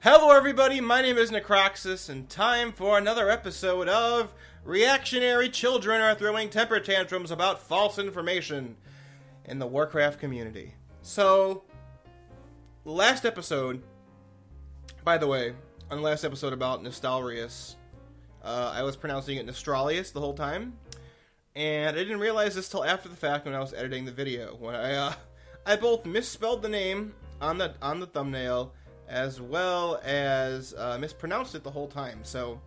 Hello everybody, my name is Necroxis, and time for another episode of Reactionary Children Are Throwing Temper Tantrums About False Information in the Warcraft community. So, last episode, by the way, on the last episode about Nostalrius, I was pronouncing it Nostralius the whole time, and I didn't realize this till after the fact when I was editing the video, when I both misspelled the name on the thumbnail, as well as mispronounced it the whole time. So,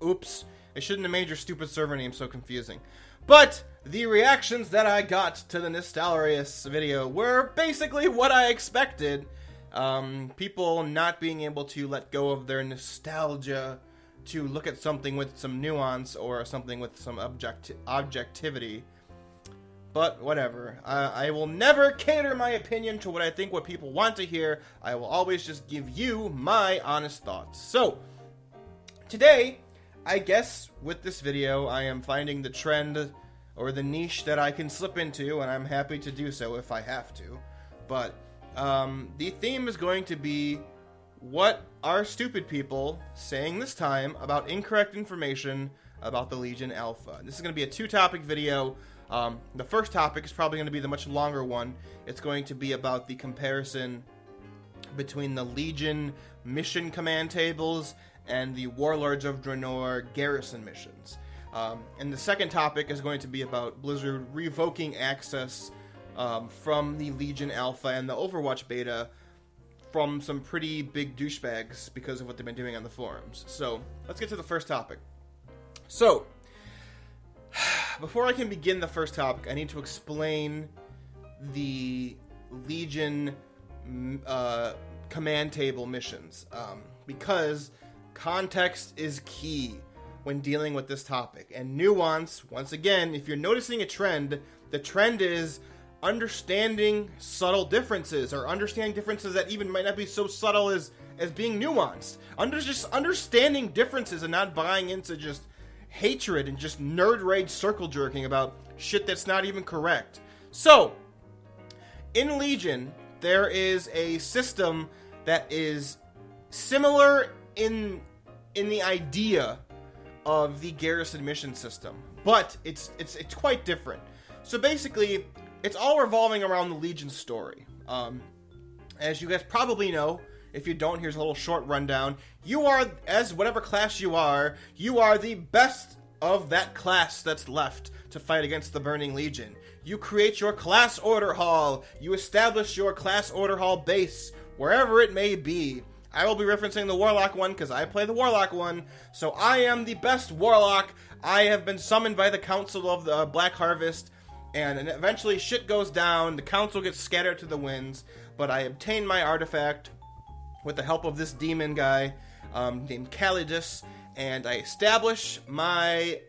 oops. I shouldn't have made your stupid server name so confusing. But the reactions that I got to the Nostalrius video were basically what I expected. People not being able to let go of their nostalgia to look at something with some nuance or something with some objectivity. But whatever. I will never cater my opinion to what people want to hear. I will always just give you my honest thoughts. So, today, I guess with this video, I am finding the trend or the niche that I can slip into, and I'm happy to do so if I have to. But the theme is going to be, what are stupid people saying this time about incorrect information about the Legion Alpha? This is going to be a two-topic video. The first topic is probably going to be the much longer one. It's going to be about the comparison between the Legion mission command tables and the Warlords of Draenor Garrison missions. And the second topic is going to be about Blizzard revoking access from the Legion Alpha and the Overwatch beta from some pretty big douchebags because of what they've been doing on the forums. So, let's get to the first topic. So, before I can begin the first topic, I need to explain the Legion command table missions, because context is key when dealing with this topic. And nuance, once again, if you're noticing a trend, the trend is understanding subtle differences, or understanding differences that even might not be so subtle as being nuanced. Just understanding differences and not buying into just hatred and just nerd rage circle jerking about shit that's not even correct. So, in Legion, there is a system that is similar in the idea of the Garrison mission system, but it's quite different. So basically, it's all revolving around the Legion story. As you guys probably know, if you don't, here's a little short rundown. You are, as whatever class you are the best of that class that's left to fight against the Burning Legion. You create your class order hall. You establish your class order hall base, wherever it may be. I will be referencing the Warlock one, because I play the Warlock one. So I am the best Warlock. I have been summoned by the Council of the Black Harvest, and eventually shit goes down. The Council gets scattered to the winds, but I obtain my artifact with the help of this demon guy named Calidus, and I establish my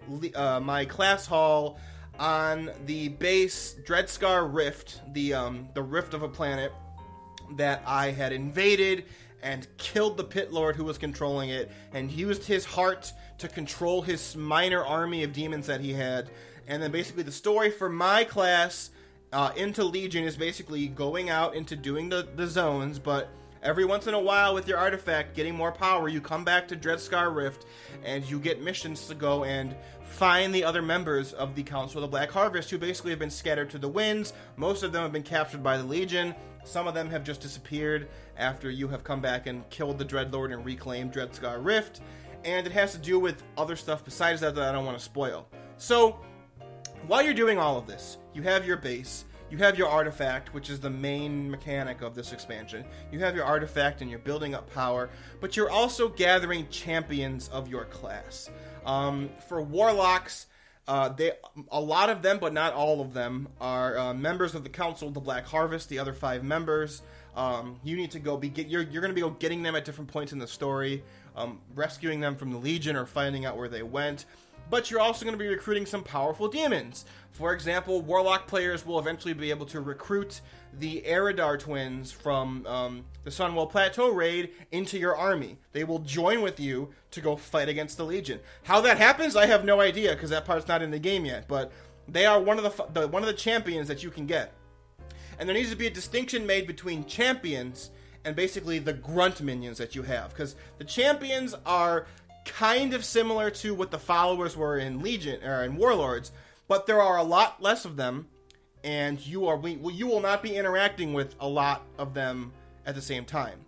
class hall on the base Dreadscar Rift, the rift of a planet that I had invaded and killed the Pit Lord who was controlling it, and used his heart to control his minor army of demons that he had. And then basically the story for my class into Legion is basically going out into doing the zones, but every once in a while, with your artifact getting more power, you come back to Dreadscar Rift, and you get missions to go and find the other members of the Council of the Black Harvest, who basically have been scattered to the winds. Most of them have been captured by the Legion. Some of them have just disappeared after you have come back and killed the Dreadlord and reclaimed Dreadscar Rift. And it has to do with other stuff besides that I don't want to spoil. So, while you're doing all of this, you have your base. You have your artifact, which is the main mechanic of this expansion. You have your artifact and you're building up power, but you're also gathering champions of your class. For Warlocks, a lot of them, but not all of them, are members of the Council of the Black Harvest, the other 5 members. You need to go you're going to be getting them at different points in the story, rescuing them from the Legion or finding out where they went. But you're also going to be recruiting some powerful demons. For example, Warlock players will eventually be able to recruit the Eridar twins from the Sunwell Plateau raid into your army. They will join with you to go fight against the Legion. How that happens, I have no idea, because that part's not in the game yet. But they are one of the champions that you can get. And there needs to be a distinction made between champions and basically the grunt minions that you have. Because the champions are kind of similar to what the followers were in Legion or in Warlords, but there are a lot less of them, and you will not be interacting with a lot of them at the same time.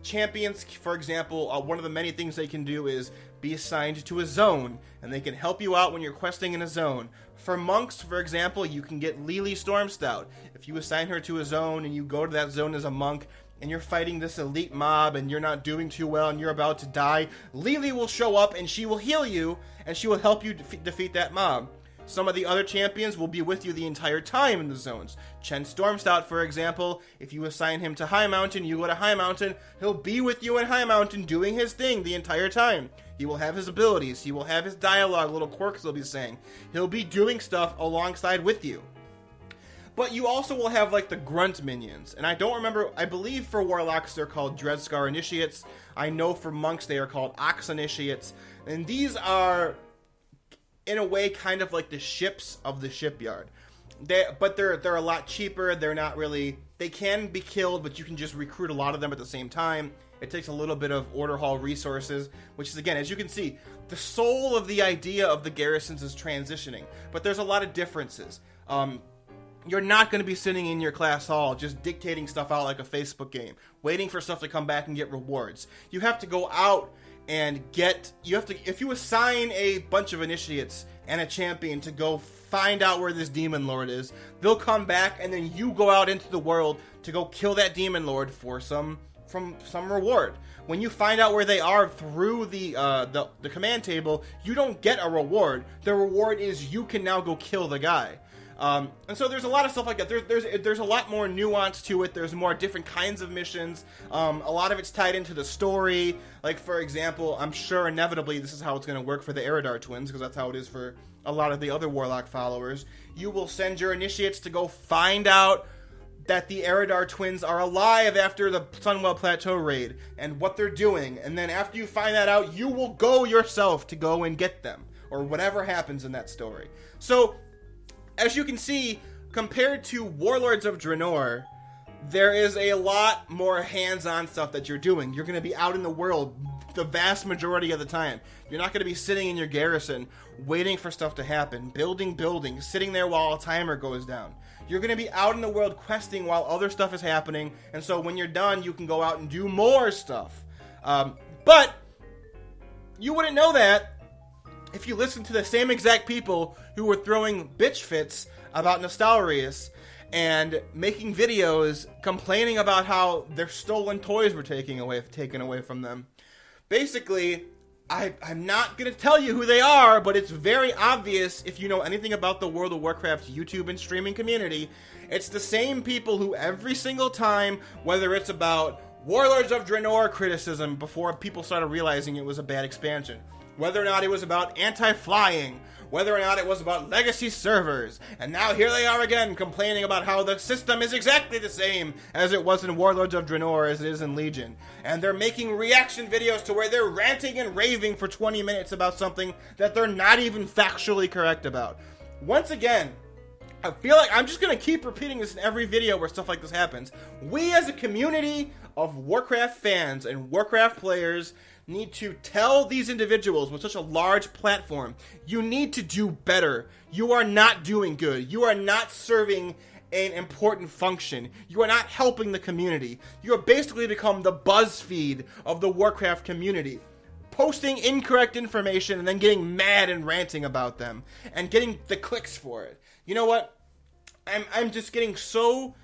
Champions, for example, one of the many things they can do is be assigned to a zone, and they can help you out when you're questing in a zone. For monks, for example, you can get Lily Stormstout. If you assign her to a zone and you go to that zone as a monk, and you're fighting this elite mob and you're not doing too well and you're about to die, Lily will show up and she will heal you, and she will help you defeat that mob. Some of the other champions will be with you the entire time in the zones. Chen Stormstout, for example, if you assign him to High Mountain, you go to High Mountain, he'll be with you in High Mountain doing his thing the entire time. He will have his abilities, he will have his dialogue, little quirks he'll be saying. He'll be doing stuff alongside with you. But you also will have, like, the grunt minions. And I don't remember, I believe for Warlocks they're called Dreadscar Initiates. I know for Monks they are called Ox Initiates. And these are, in a way, kind of like the ships of the shipyard. But they're a lot cheaper. They're not really, they can be killed, but you can just recruit a lot of them at the same time. It takes a little bit of order hall resources, which is, again, as you can see, the soul of the idea of the garrisons is transitioning. But there's a lot of differences. You're not going to be sitting in your class hall just dictating stuff out like a Facebook game, waiting for stuff to come back and get rewards. You have to go out and if you assign a bunch of initiates and a champion to go find out where this demon lord is, they'll come back, and then you go out into the world to go kill that demon lord for some reward. When you find out where they are through the command table, you don't get a reward. The reward is you can now go kill the guy. And so there's a lot of stuff like that. There's a lot more nuance to it. There's more different kinds of missions. A lot of it's tied into the story. Like, for example, I'm sure inevitably this is how it's going to work for the Eridar twins, because that's how it is for a lot of the other Warlock followers. You will send your initiates to go find out that the Eridar twins are alive after the Sunwell Plateau raid and what they're doing. And then after you find that out, you will go yourself to go and get them, or whatever happens in that story. So, as you can see, compared to Warlords of Draenor, there is a lot more hands-on stuff that you're doing. You're going to be out in the world the vast majority of the time. You're not going to be sitting in your garrison waiting for stuff to happen, building buildings, sitting there while a timer goes down. You're going to be out in the world questing while other stuff is happening, and so when you're done, you can go out and do more stuff. But you wouldn't know that if you listen to the same exact people who were throwing bitch fits about Nostalrius and making videos complaining about how their stolen toys were taken away from them. Basically, I'm not going to tell you who they are, but it's very obvious if you know anything about the World of Warcraft YouTube and streaming community. It's the same people who every single time, whether it's about Warlords of Draenor criticism before people started realizing it was a bad expansion, whether or not it was about anti-flying, whether or not it was about legacy servers, and now here they are again complaining about how the system is exactly the same as it was in Warlords of Draenor as it is in Legion. And they're making reaction videos to where they're ranting and raving for 20 minutes about something that they're not even factually correct about. Once again, I feel like I'm just going to keep repeating this in every video where stuff like this happens. We as a community of Warcraft fans and Warcraft players need to tell these individuals with such a large platform, you need to do better. You are not doing good. You are not serving an important function. You are not helping the community. You are basically become the BuzzFeed of the Warcraft community, posting incorrect information and then getting mad and ranting about them and getting the clicks for it. You know what? I'm just getting so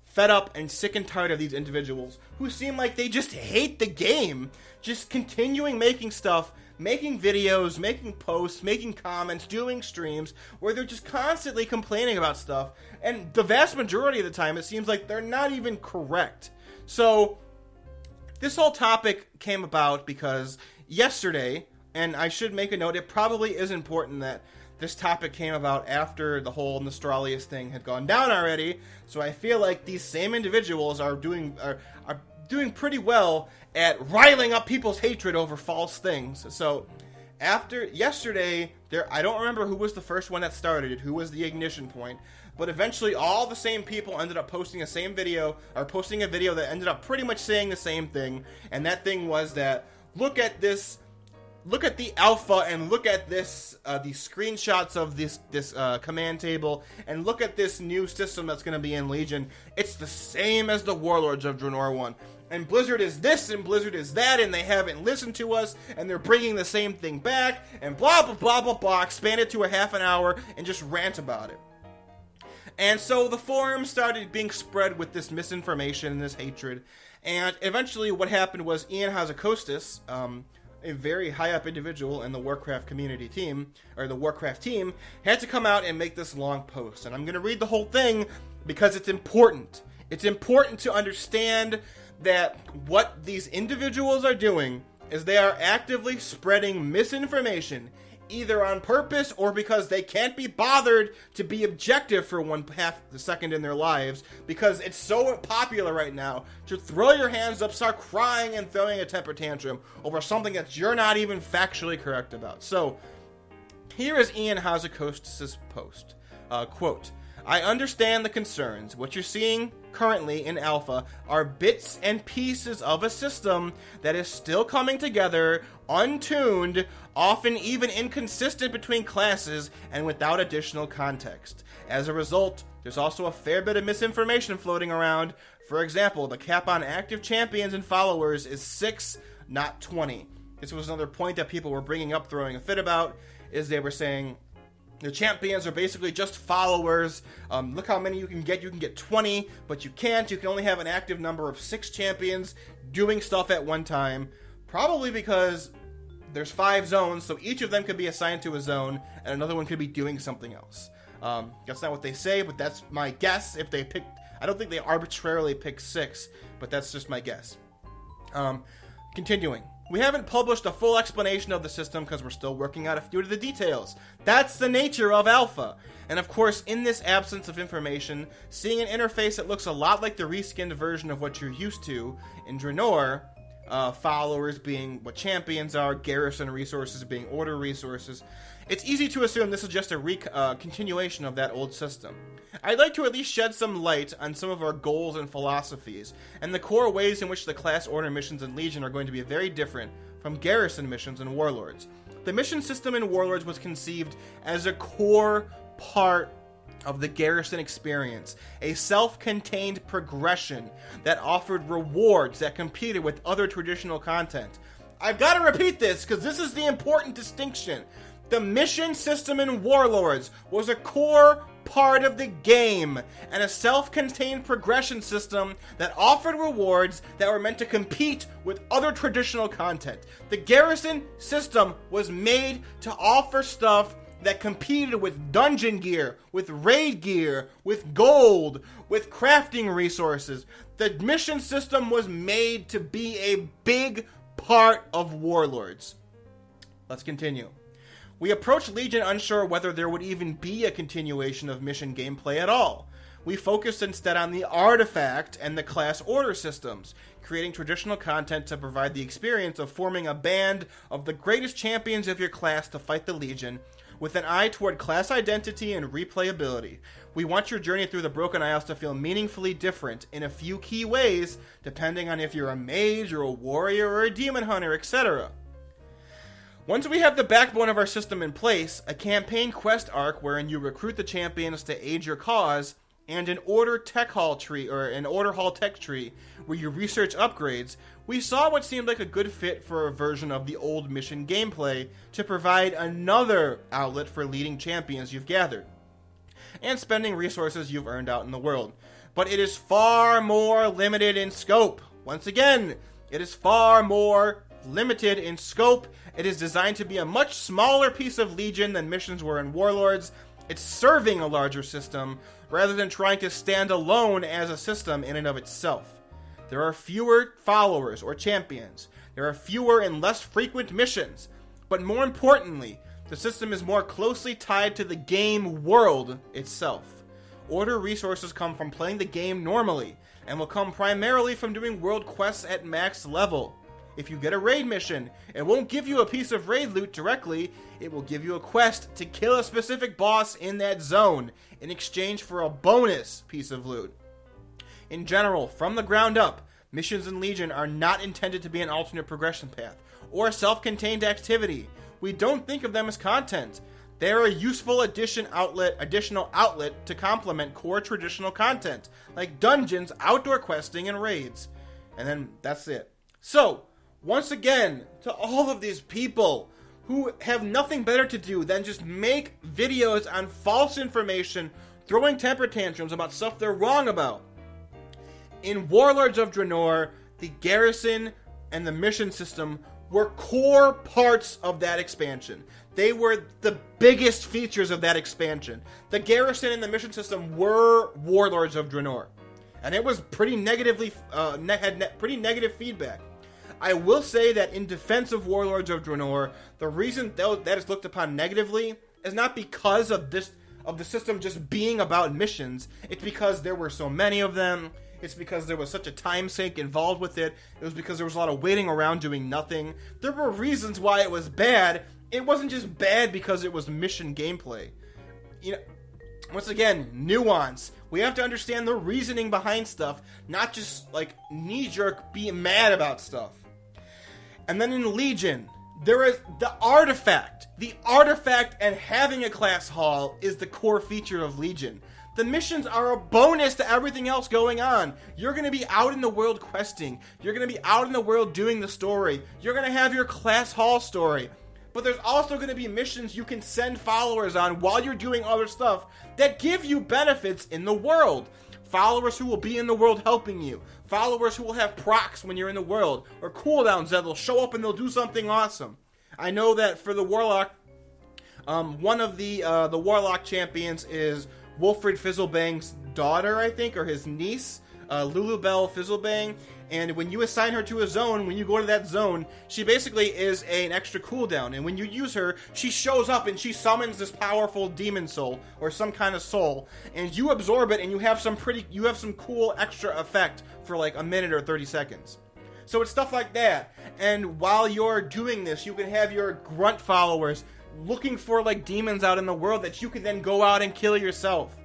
fed up and sick and tired of these individuals who seem like they just hate the game, just continuing making stuff, making videos, making posts, making comments, doing streams, where they're just constantly complaining about stuff, and the vast majority of the time it seems like they're not even correct. So, this whole topic came about because yesterday, and I should make a note, it probably is important that this topic came about after the whole Nostalrius thing had gone down already, so I feel like these same individuals are doing pretty well at riling up people's hatred over false things. So, after yesterday, I don't remember who was the first one that started it, who was the ignition point, but eventually all the same people ended up posting the same video, or posting a video that ended up pretty much saying the same thing, and that thing was that, look at the alpha, and look at these screenshots of this command table, and look at this new system that's going to be in Legion. It's the same as the Warlords of Draenor 1. And Blizzard is this, and Blizzard is that, and they haven't listened to us, and they're bringing the same thing back, and blah, blah, blah, blah, blah, expand it to a half an hour, and just rant about it. And so the forums started being spread with this misinformation and this hatred, and eventually what happened was Ian Hazzikostas, a very high-up individual in the Warcraft community team, or the Warcraft team, had to come out and make this long post. And I'm going to read the whole thing because it's important. It's important to understand that what these individuals are doing is they are actively spreading misinformation, either on purpose or because they can't be bothered to be objective for one half the second in their lives, because it's so popular right now to throw your hands up, start crying and throwing a temper tantrum over something that you're not even factually correct about. So here is Ian Hazzikostas' post. Quote, I understand the concerns. What you're seeing currently in Alpha are bits and pieces of a system that is still coming together, untuned, often even inconsistent between classes, and without additional context. As a result, there's also a fair bit of misinformation floating around. For example, the cap on active champions and followers is 6, not 20. This was another point that people were bringing up, throwing a fit about, is they were saying, the champions are basically just followers. Look how many you can get. You can get 20, but you can't. You can only have an active number of 6 champions doing stuff at one time. Probably because there's 5 zones, so each of them could be assigned to a zone, and another one could be doing something else. That's not what they say, but that's my guess. If they pick, I don't think they arbitrarily pick 6, but that's just my guess. Continuing. We haven't published a full explanation of the system because we're still working out a few of the details. That's the nature of Alpha. And of course, in this absence of information, seeing an interface that looks a lot like the reskinned version of what you're used to in Draenor, followers being what champions are, Garrison resources being order resources, it's easy to assume this is just a continuation of that old system. I'd like to at least shed some light on some of our goals and philosophies, and the core ways in which the class order missions in Legion are going to be very different from Garrison missions in Warlords. The mission system in Warlords was conceived as a core part of the Garrison experience, a self-contained progression that offered rewards that competed with other traditional content. I've got to repeat this because this is the important distinction. The mission system in Warlords was a core part of the game, and a self-contained progression system that offered rewards that were meant to compete with other traditional content. The Garrison system was made to offer stuff that competed with dungeon gear, with raid gear, with gold, with crafting resources. The mission system was made to be a big part of Warlords. Let's continue. We approached Legion unsure whether there would even be a continuation of mission gameplay at all. We focused instead on the artifact and the class order systems, creating traditional content to provide the experience of forming a band of the greatest champions of your class to fight the Legion, with an eye toward class identity and replayability. We want your journey through the Broken Isles to feel meaningfully different in a few key ways, depending on if you're a mage or a warrior or a demon hunter, etc. Once we have the backbone of our system in place, a campaign quest arc wherein you recruit the champions to aid your cause, and an order tech hall tree, or an order hall tech tree, where you research upgrades, we saw what seemed like a good fit for a version of the old mission gameplay to provide another outlet for leading champions you've gathered, and spending resources you've earned out in the world. But it is far more limited in scope. Once again, it is far more limited in scope. It is designed to be a much smaller piece of Legion than missions were in Warlords. It's serving a larger system, rather than trying to stand alone as a system in and of itself. There are fewer followers or champions. There are fewer and less frequent missions. But more importantly, the system is more closely tied to the game world itself. Order resources come from playing the game normally, and will come primarily from doing world quests at max level. if you get a raid mission. It won't give you a piece of raid loot directly. It will give you a quest to kill a specific boss in that zone in exchange for a bonus piece of loot. In general, from the ground up, missions in Legion are not intended to be an alternate progression path or a self-contained activity. We don't think of them as content. They're a useful additional outlet to complement core traditional content, like dungeons, outdoor questing, and raids. And then that's it. So, once again, to all of these people who have nothing better to do than just make videos on false information, throwing temper tantrums about stuff they're wrong about. In Warlords of Draenor, the Garrison and the mission system were core parts of that expansion. They were the biggest features of that expansion. The Garrison and the mission system were Warlords of Draenor. And it was pretty negatively, pretty negative feedback. I will say that in defense of Warlords of Draenor, the reason that is looked upon negatively is not because of the system just being about missions. It's because there were so many of them. It's because there was such a time sink involved with it. It was because there was a lot of waiting around doing nothing. There were reasons why it was bad. It wasn't just bad because it was mission gameplay. You know, once again, nuance. We have to understand the reasoning behind stuff, not just like knee-jerk being mad about stuff. And then in Legion, there is the artifact. The artifact and having a class hall is the core feature of Legion. The missions are a bonus to everything else going on. You're going to be out in the world questing. You're going to be out in the world doing the story. You're going to have your class hall story. But there's also going to be missions you can send followers on while you're doing other stuff that give you benefits in the world. Followers who will be in the world helping you. Followers who will have procs when you're in the world. Or cooldowns that will show up and they'll do something awesome. I know that for the Warlock, one of the Warlock champions is Wolfred Fizzlebang's daughter, I think, or his niece, Lulubelle Fizzlebang. And when you assign her to a zone, when you go to that zone, she basically is an extra cooldown. And when you use her, she shows up and she summons this powerful demon soul or some kind of soul, and you absorb it, and you have some cool extra effect for like a minute or 30 seconds. So it's stuff like that. And while you're doing this, you can have your grunt followers looking for like demons out in the world that you can then go out and kill yourself.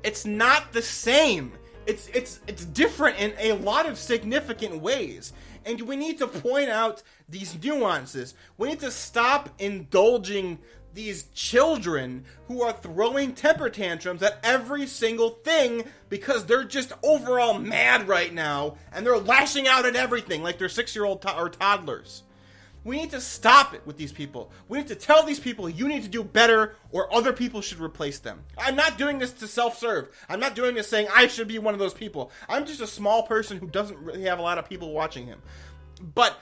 It's not the same. It's different in a lot of significant ways. And we need to point out these nuances. We need to stop indulging these children who are throwing temper tantrums at every single thing because they're just overall mad right now and they're lashing out at everything like they're 6-year-old or toddlers. We need to stop it with these people. We need to tell these people you need to do better or other people should replace them. I'm not doing this to self-serve. I'm not doing this saying I should be one of those people. I'm just a small person who doesn't really have a lot of people watching him. But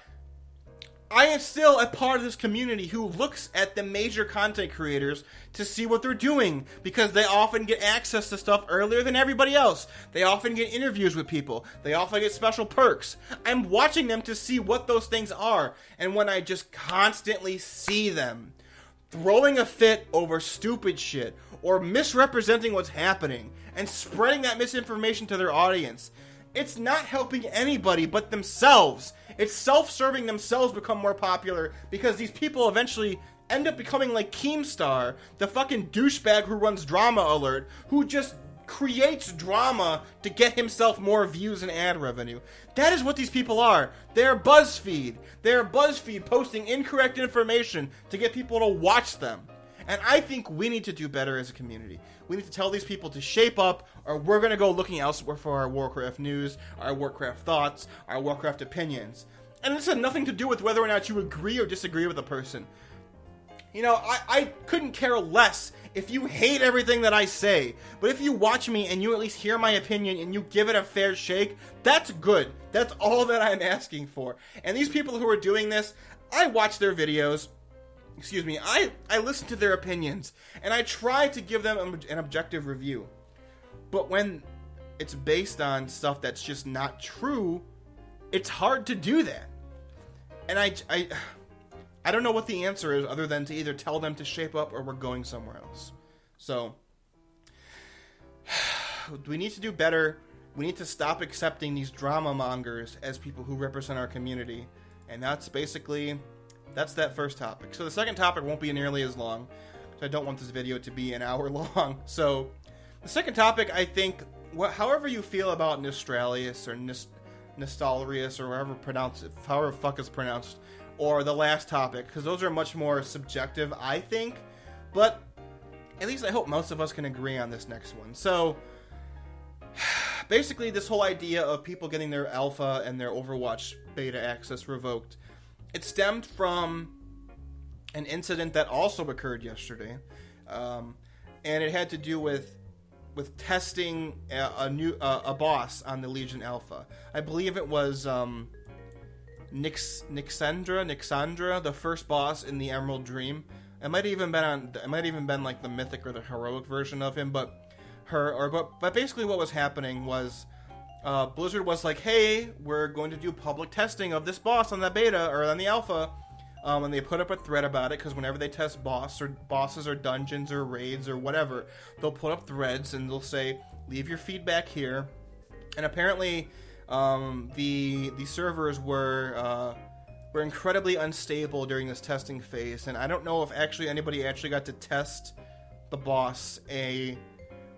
I am still a part of this community who looks at the major content creators to see what they're doing because they often get access to stuff earlier than everybody else. They often get interviews with people. They often get special perks. I'm watching them to see what those things are. And when I just constantly see them throwing a fit over stupid shit or misrepresenting what's happening and spreading that misinformation to their audience, it's not helping anybody but themselves. It's self-serving themselves become more popular because these people eventually end up becoming like Keemstar, the fucking douchebag who runs Drama Alert, who just creates drama to get himself more views and ad revenue. That is what these people are. They're BuzzFeed. They're BuzzFeed posting incorrect information to get people to watch them. And I think we need to do better as a community. We need to tell these people to shape up, or we're going to go looking elsewhere for our Warcraft news, our Warcraft thoughts, our Warcraft opinions. And this has nothing to do with whether or not you agree or disagree with a person. You know, I couldn't care less if you hate everything that I say. But if you watch me and you at least hear my opinion and you give it a fair shake, that's good. That's all that I'm asking for. And these people who are doing this, I watch their videos. I listen to their opinions, and I try to give them an objective review. But when it's based on stuff that's just not true, it's hard to do that. And I don't know what the answer is other than to either tell them to shape up or we're going somewhere else. So, we need to do better. We need to stop accepting these drama mongers as people who represent our community. And that's that first topic. So the second topic won't be nearly as long. So I don't want this video to be an hour long. So the second topic, I think, however you feel about Nostralius or Nostalrius or however fuck it's pronounced, or the last topic, because those are much more subjective, I think. But at least I hope most of us can agree on this next one. So basically, this whole idea of people getting their alpha and their Overwatch beta access revoked, it stemmed from an incident that also occurred yesterday, and it had to do with testing a boss on the Legion Alpha. I believe it was Nixandra, the first boss in the Emerald Dream. It might have even been like the mythic or the heroic version of him, but basically what was happening was Blizzard was like, hey, we're going to do public testing of this boss on the beta or on the alpha. And they put up a thread about it, because whenever they test bosses or dungeons or raids or whatever, they'll put up threads and they'll say, leave your feedback here. And apparently the servers were incredibly unstable during this testing phase, and I don't know if anybody got to test the boss a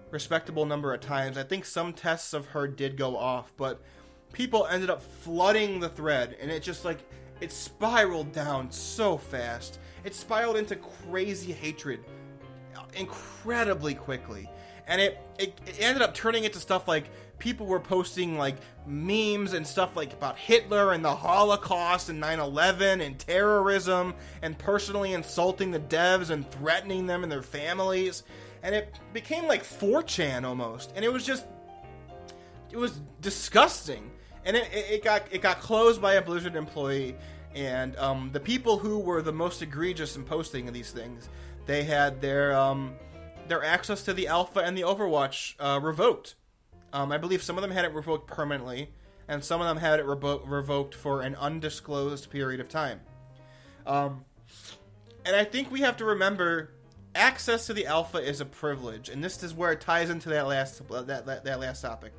respectable number of times. I think some tests of her did go off, but people ended up flooding the thread, and it just it spiraled down so fast. It spiraled into crazy hatred incredibly quickly. And it ended up turning into stuff like people were posting memes and stuff about Hitler and the Holocaust and 9/11 and terrorism and personally insulting the devs and threatening them and their families. And it became like 4chan almost. And it was disgusting. And it got closed by a Blizzard employee, and the people who were the most egregious in posting these things, they had their access to the alpha and the Overwatch revoked. I believe some of them had it revoked permanently, and some of them had it revoked for an undisclosed period of time. And I think we have to remember, access to the alpha is a privilege, and this is where it ties into that last topic.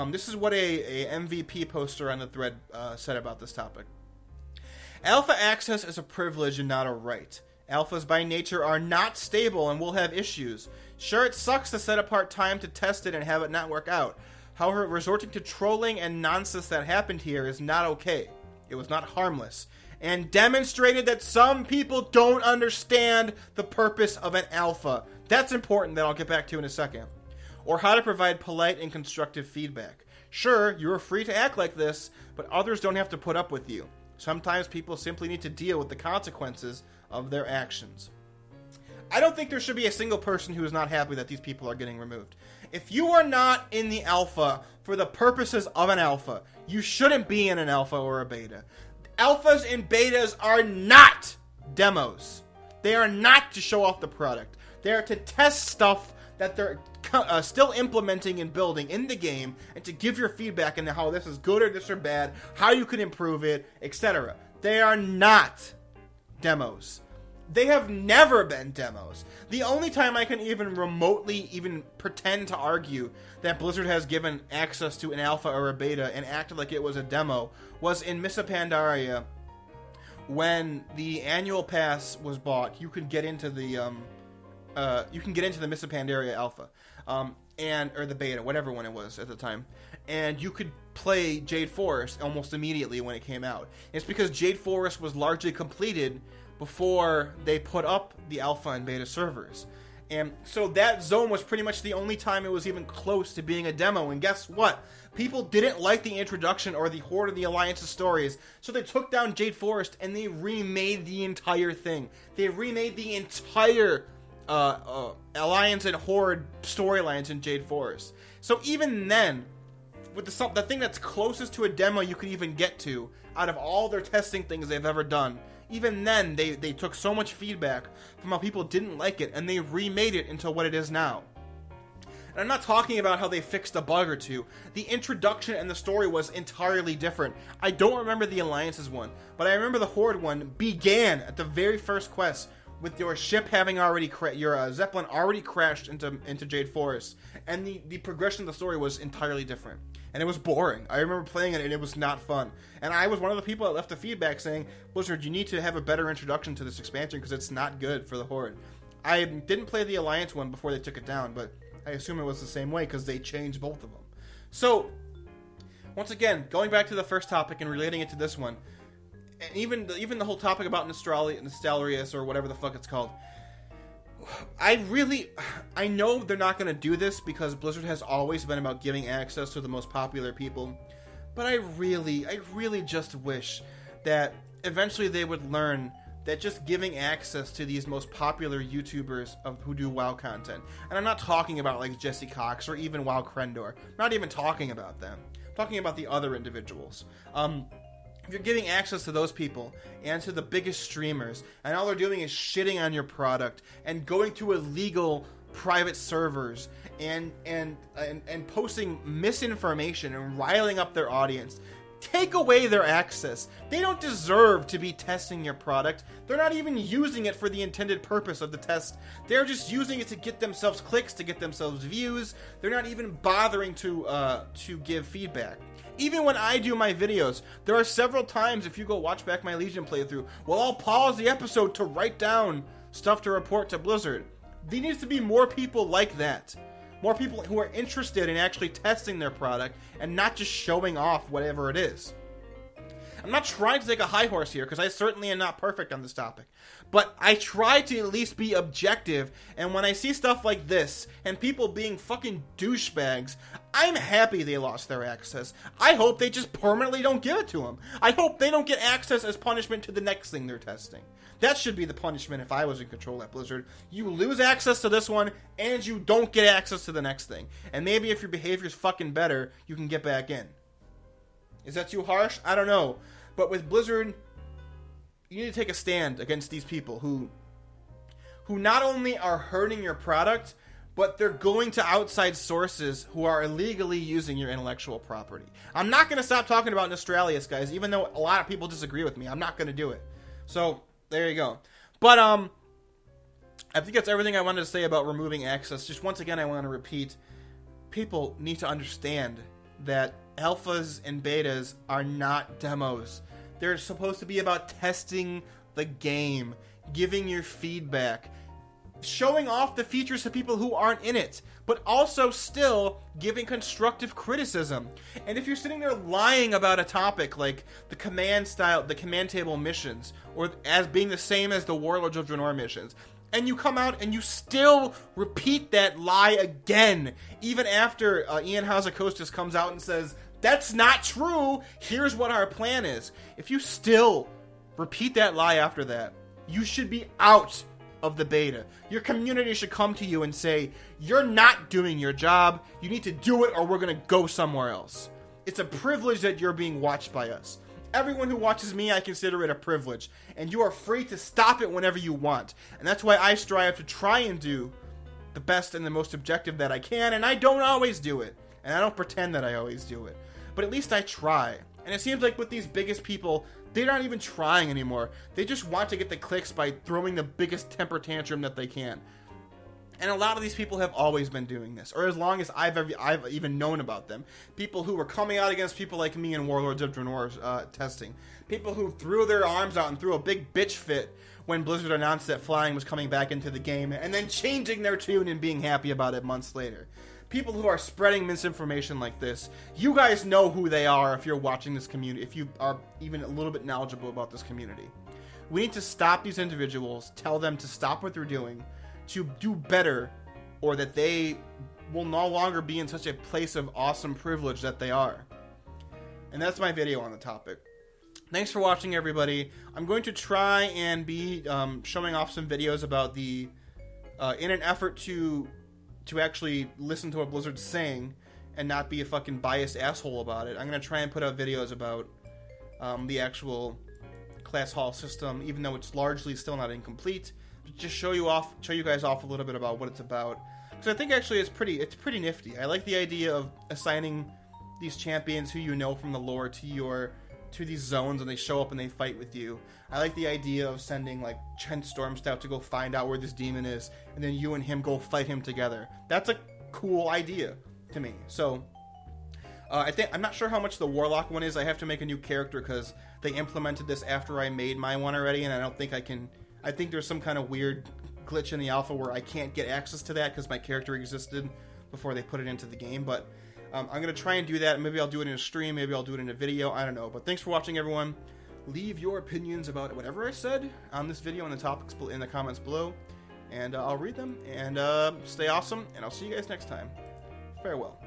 This is what a MVP poster on the thread said about this topic. Alpha access is a privilege and not a right. Alphas by nature are not stable and will have issues. Sure, it sucks to set apart time to test it and have it not work out. However, resorting to trolling and nonsense that happened here is not okay. It was not harmless, and demonstrated that some people don't understand the purpose of an alpha. That's important, that I'll get back to in a second. Or how to provide polite and constructive feedback. Sure, you are free to act like this, but others don't have to put up with you. Sometimes people simply need to deal with the consequences of their actions. I don't think there should be a single person who is not happy that these people are getting removed. If you are not in the alpha for the purposes of an alpha, you shouldn't be in an alpha or a beta. Alphas and betas are not demos. They are not to show off the product. They are to test stuff that they're still implementing and building in the game, and to give your feedback into how this is good or this or bad, how you can improve it, etc. They are not demos. They have never been demos. The only time I can even remotely pretend to argue that Blizzard has given access to an alpha or a beta and acted like it was a demo was in Mists of Pandaria. When the annual pass was bought, you could get into the Mists of Pandaria alpha, or the beta, whatever one it was at the time, and you could play Jade Forest almost immediately when it came out. It's because Jade Forest was largely completed before they put up the alpha and beta servers. And so that zone was pretty much the only time it was even close to being a demo. And guess what? People didn't like the introduction or the Horde of the Alliance's stories, so they took down Jade Forest and they remade the entire thing. They remade the entire Alliance and Horde storylines in Jade Forest. So even then, with the thing that's closest to a demo you could even get to, out of all their testing things they've ever done, even then they took so much feedback from how people didn't like it, and they remade it into what it is now. And I'm not talking about how they fixed a bug or two. The introduction and the story was entirely different. I don't remember the Alliance's one, but I remember the Horde one began at the very first quest with your ship having already your Zeppelin already crashed into Jade Forest, and the progression of the story was entirely different, and it was boring. I remember playing it, and it was not fun. And I was one of the people that left the feedback saying, Blizzard, you need to have a better introduction to this expansion because it's not good for the Horde. I didn't play the Alliance one before they took it down, but I assume it was the same way because they changed both of them. So, once again, going back to the first topic and relating it to this one, and even the whole topic about Nostalrius or whatever the fuck it's called, I know they're not going to do this because Blizzard has always been about giving access to the most popular people, but I really just wish that eventually they would learn that just giving access to these most popular YouTubers who do WoW content, and I'm not talking about like Jesse Cox or even WoW Krendor, I'm not even talking about them, I'm talking about the other individuals. If you're giving access to those people and to the biggest streamers, and all they're doing is shitting on your product and going to illegal private servers and posting misinformation and riling up their audience, take away their access. They don't deserve to be testing your product. They're not even using it for the intended purpose of the test. They're just using it to get themselves clicks, to get themselves views. They're not even bothering to give feedback. Even when I do my videos, there are several times, if you go watch back my Legion playthrough, well, I'll pause the episode to write down stuff to report to Blizzard. There needs to be more people like that. More people who are interested in actually testing their product and not just showing off whatever it is. I'm not trying to take a high horse here because I certainly am not perfect on this topic. But I try to at least be objective, and when I see stuff like this and people being fucking douchebags, I'm happy they lost their access. I hope they just permanently don't give it to them. I hope they don't get access as punishment to the next thing they're testing. That should be the punishment if I was in control at Blizzard. You lose access to this one, and you don't get access to the next thing. And maybe if your behavior's fucking better, you can get back in. Is that too harsh? I don't know. But with Blizzard, you need to take a stand against these people who not only are hurting your product, but they're going to outside sources who are illegally using your intellectual property. I'm not going to stop talking about Nostalrius, guys, even though a lot of people disagree with me. I'm not going to do it. So, there you go. But, I think that's everything I wanted to say about removing access. Just once again, I want to repeat, people need to understand that alphas and betas are not demos. They're supposed to be about testing the game, giving your feedback, showing off the features to people who aren't in it, but also still giving constructive criticism. And if you're sitting there lying about a topic like the command table missions, or as being the same as the Warlords of Draenor missions, and you come out and you still repeat that lie again, even after Ian Hazacostas comes out and says, that's not true, here's what our plan is. If you still repeat that lie after that, you should be out of the beta. Your community should come to you and say, you're not doing your job, you need to do it or we're going to go somewhere else. It's a privilege that you're being watched by us. Everyone who watches me, I consider it a privilege, and you are free to stop it whenever you want. And that's why I strive to try and do the best and the most objective that I can, and I don't always do it. And I don't pretend that I always do it. But at least I try. And it seems like with these biggest people, they're not even trying anymore. They just want to get the clicks by throwing the biggest temper tantrum that they can. And a lot of these people have always been doing this, or as long as I've even known about them. People who were coming out against people like me in Warlords of Draenor testing. People who threw their arms out and threw a big bitch fit when Blizzard announced that flying was coming back into the game, and then changing their tune and being happy about it months later. People who are spreading misinformation like this, you guys know who they are if you're watching this community, if you are even a little bit knowledgeable about this community. We need to stop these individuals, tell them to stop what they're doing, to do better, or that they will no longer be in such a place of awesome privilege that they are. And that's my video on the topic. Thanks for watching, everybody. I'm going to try and be showing off some videos about the, in an effort to actually listen to what Blizzard's saying and not be a fucking biased asshole about it. I'm going to try and put out videos about the actual class hall system, even though it's largely still not incomplete. Just show you guys off a little bit about what it's about. Because I think actually it's pretty nifty. I like the idea of assigning these champions who you know from the lore to to these zones and they show up and they fight with you. I like the idea of sending like Chen Stormstout to go find out where this demon is, and then you and him go fight him together. That's a cool idea to me. So I'm not sure how much the Warlock one is. I have to make a new character because they implemented this after I made my one already, and I don't think I can. I think there's some kind of weird glitch in the alpha where I can't get access to that because my character existed before they put it into the game. But I'm going to try and do that. Maybe I'll do it in a stream. Maybe I'll do it in a video. I don't know. But thanks for watching, everyone. Leave your opinions about whatever I said on this video in the topics in the comments below, and I'll read them. And stay awesome, and I'll see you guys next time. Farewell.